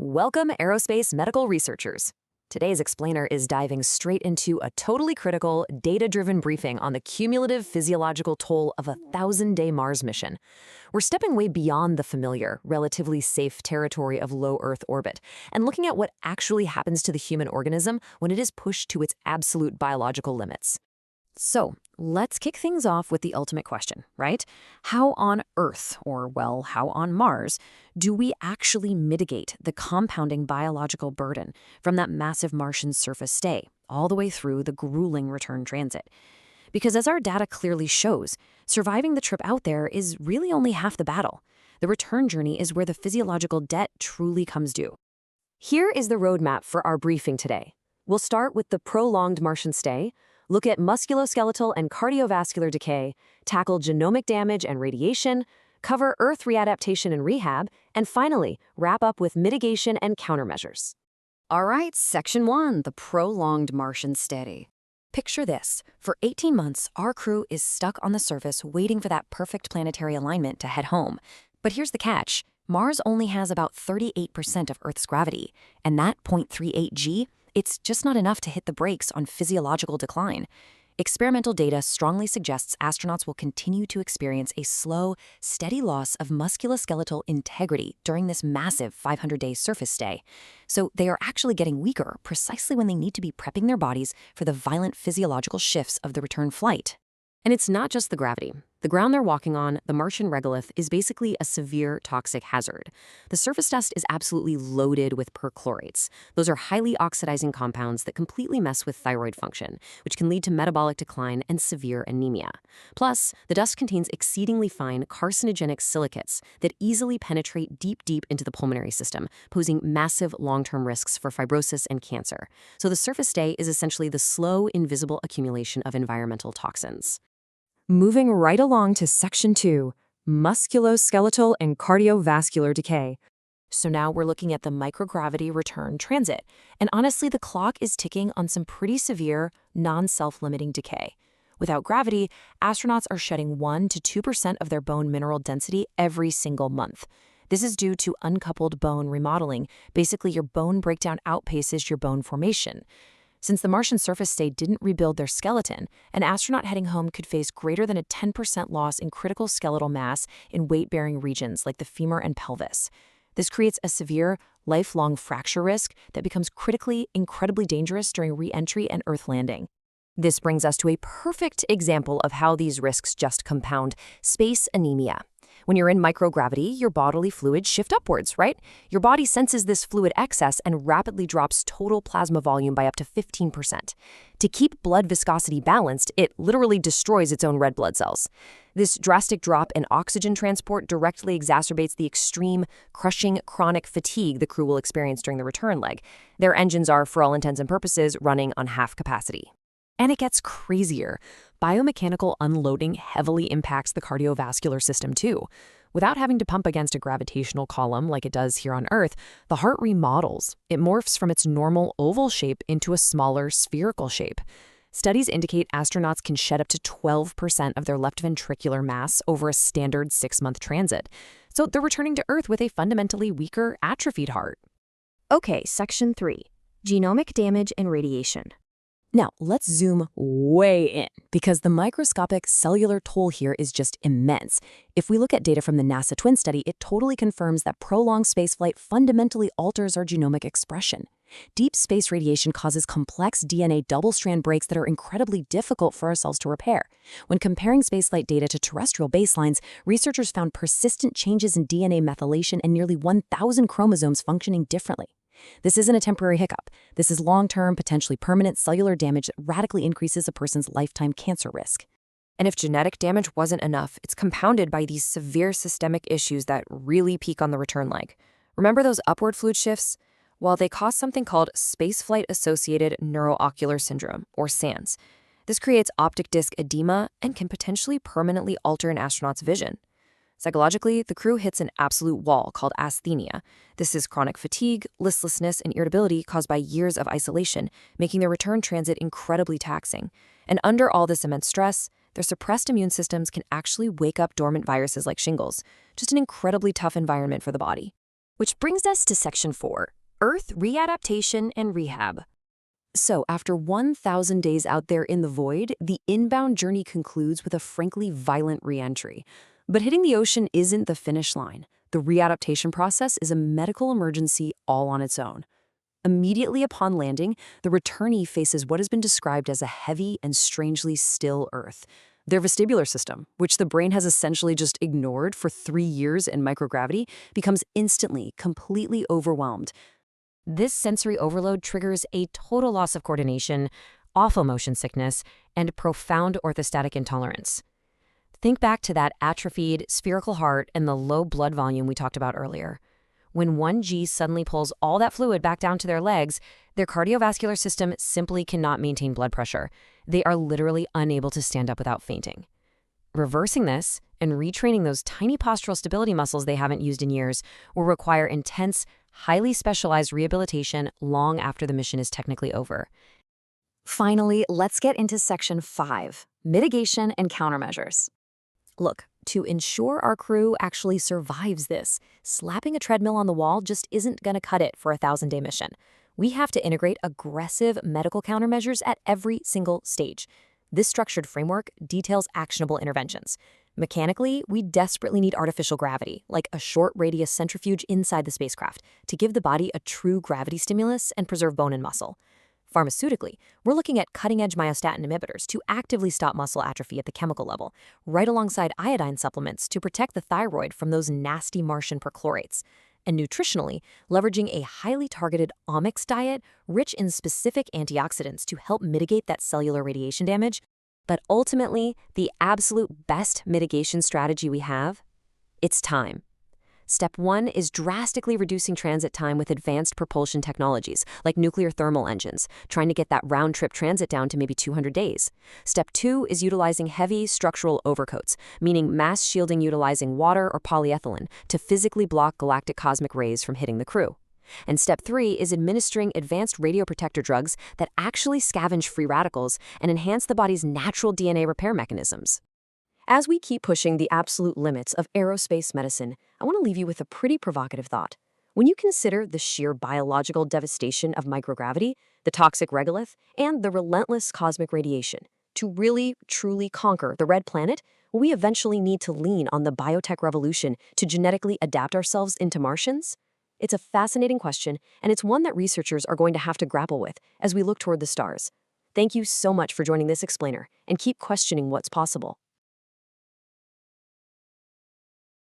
Welcome, aerospace medical researchers. Today's explainer is diving straight into a totally critical, data-driven briefing on the cumulative physiological toll of a 1,000-day Mars mission. We're stepping way beyond the familiar, relatively safe territory of low Earth orbit and looking at what actually happens to the human organism when it is pushed to its absolute biological limits. So, let's kick things off with the ultimate question, right? How on Earth, or well, how on Mars, do we actually mitigate the compounding biological burden from that massive Martian surface stay, all the way through the grueling return transit? Because as our data clearly shows, surviving the trip out there is really only half the battle. The return journey is where the physiological debt truly comes due. Here is the roadmap for our briefing today. We'll start with the prolonged Martian stay, look at musculoskeletal and cardiovascular decay, tackle genomic damage and radiation, cover Earth readaptation and rehab, and finally, wrap up with mitigation and countermeasures. All right, Section 1, the prolonged Martian stay. Picture this. For 18 months, our crew is stuck on the surface waiting for that perfect planetary alignment to head home. But here's the catch. Mars only has about 38% of Earth's gravity, and that 0.38 g, it's just not enough to hit the brakes on physiological decline. Experimental data strongly suggests astronauts will continue to experience a slow, steady loss of musculoskeletal integrity during this massive 500-day surface stay. So they are actually getting weaker precisely when they need to be prepping their bodies for the violent physiological shifts of the return flight. And it's not just the gravity. The ground they're walking on, the Martian regolith, is basically a severe toxic hazard. The surface dust is absolutely loaded with perchlorates. Those are highly oxidizing compounds that completely mess with thyroid function, which can lead to metabolic decline and severe anemia. Plus, the dust contains exceedingly fine carcinogenic silicates that easily penetrate deep into the pulmonary system, posing massive long-term risks for fibrosis and cancer. So the surface stay is essentially the slow, invisible accumulation of environmental toxins. Moving right along to Section 2, musculoskeletal and cardiovascular decay. So now we're looking at the microgravity return transit, and honestly, the clock is ticking on some pretty severe, non-self-limiting decay. Without gravity, astronauts are shedding 1 to 2% of their bone mineral density every single month. This is due to uncoupled bone remodeling. Basically, your bone breakdown outpaces your bone formation. Since the Martian surface stay didn't rebuild their skeleton, an astronaut heading home could face greater than a 10% loss in critical skeletal mass in weight-bearing regions like the femur and pelvis. This creates a severe, lifelong fracture risk that becomes critically, incredibly dangerous during re-entry and Earth landing. This brings us to a perfect example of how these risks just compound: space anemia. When you're in microgravity, your bodily fluids shift upwards, right? Your body senses this fluid excess and rapidly drops total plasma volume by up to 15%. To keep blood viscosity balanced, it literally destroys its own red blood cells. This drastic drop in oxygen transport directly exacerbates the extreme, crushing, chronic fatigue the crew will experience during the return leg. Their engines are, for all intents and purposes, running on half capacity. And it gets crazier. Biomechanical unloading heavily impacts the cardiovascular system too. Without having to pump against a gravitational column like it does here on Earth, the heart remodels. It morphs from its normal oval shape into a smaller spherical shape. Studies indicate astronauts can shed up to 12% of their left ventricular mass over a standard 6-month transit. So they're returning to Earth with a fundamentally weaker, atrophied heart. Okay, Section 3, genomic damage and radiation. Now, let's zoom way in, because the microscopic cellular toll here is just immense. If we look at data from the NASA twin study, it totally confirms that prolonged spaceflight fundamentally alters our genomic expression. Deep space radiation causes complex DNA double-strand breaks that are incredibly difficult for our cells to repair. When comparing spaceflight data to terrestrial baselines, researchers found persistent changes in DNA methylation and nearly 1,000 chromosomes functioning differently. This isn't a temporary hiccup. This is long-term, potentially permanent cellular damage that radically increases a person's lifetime cancer risk. And if genetic damage wasn't enough, it's compounded by these severe systemic issues that really peak on the return leg. Remember those upward fluid shifts? Well, they cause something called spaceflight-associated neuroocular syndrome, or SANS. This creates optic disc edema and can potentially permanently alter an astronaut's vision. Psychologically, the crew hits an absolute wall called asthenia. This is chronic fatigue, listlessness, and irritability caused by years of isolation, making their return transit incredibly taxing. And under all this immense stress, their suppressed immune systems can actually wake up dormant viruses like shingles. Just an incredibly tough environment for the body. Which brings us to Section 4, Earth Readaptation and Rehab. So, after 1,000 days out there in the void, the inbound journey concludes with a frankly violent reentry. But hitting the ocean isn't the finish line. The readaptation process is a medical emergency all on its own. Immediately upon landing, the returnee faces what has been described as a heavy and strangely still Earth. Their vestibular system, which the brain has essentially just ignored for 3 years in microgravity, becomes instantly, completely overwhelmed. This sensory overload triggers a total loss of coordination, awful motion sickness, and profound orthostatic intolerance. Think back to that atrophied, spherical heart and the low blood volume we talked about earlier. When 1G suddenly pulls all that fluid back down to their legs, their cardiovascular system simply cannot maintain blood pressure. They are literally unable to stand up without fainting. Reversing this and retraining those tiny postural stability muscles they haven't used in years will require intense, highly specialized rehabilitation long after the mission is technically over. Finally, let's get into Section 5, mitigation and countermeasures. Look, to ensure our crew actually survives this, slapping a treadmill on the wall just isn't going to cut it for a 1,000-day mission. We have to integrate aggressive medical countermeasures at every single stage. This structured framework details actionable interventions. Mechanically, we desperately need artificial gravity, like a short-radius centrifuge inside the spacecraft, to give the body a true gravity stimulus and preserve bone and muscle. Pharmaceutically, we're looking at cutting-edge myostatin inhibitors to actively stop muscle atrophy at the chemical level, right alongside iodine supplements to protect the thyroid from those nasty Martian perchlorates. And nutritionally, leveraging a highly targeted omics diet rich in specific antioxidants to help mitigate that cellular radiation damage. But ultimately, the absolute best mitigation strategy we have, it's time. Step 1 is drastically reducing transit time with advanced propulsion technologies, like nuclear thermal engines, trying to get that round-trip transit down to maybe 200 days. Step 2 is utilizing heavy structural overcoats, meaning mass shielding utilizing water or polyethylene to physically block galactic cosmic rays from hitting the crew. And Step 3 is administering advanced radioprotector drugs that actually scavenge free radicals and enhance the body's natural DNA repair mechanisms. As we keep pushing the absolute limits of aerospace medicine, I want to leave you with a pretty provocative thought. When you consider the sheer biological devastation of microgravity, the toxic regolith, and the relentless cosmic radiation, to really, truly conquer the red planet, will we eventually need to lean on the biotech revolution to genetically adapt ourselves into Martians? It's a fascinating question, and it's one that researchers are going to have to grapple with as we look toward the stars. Thank you so much for joining this explainer, and keep questioning what's possible.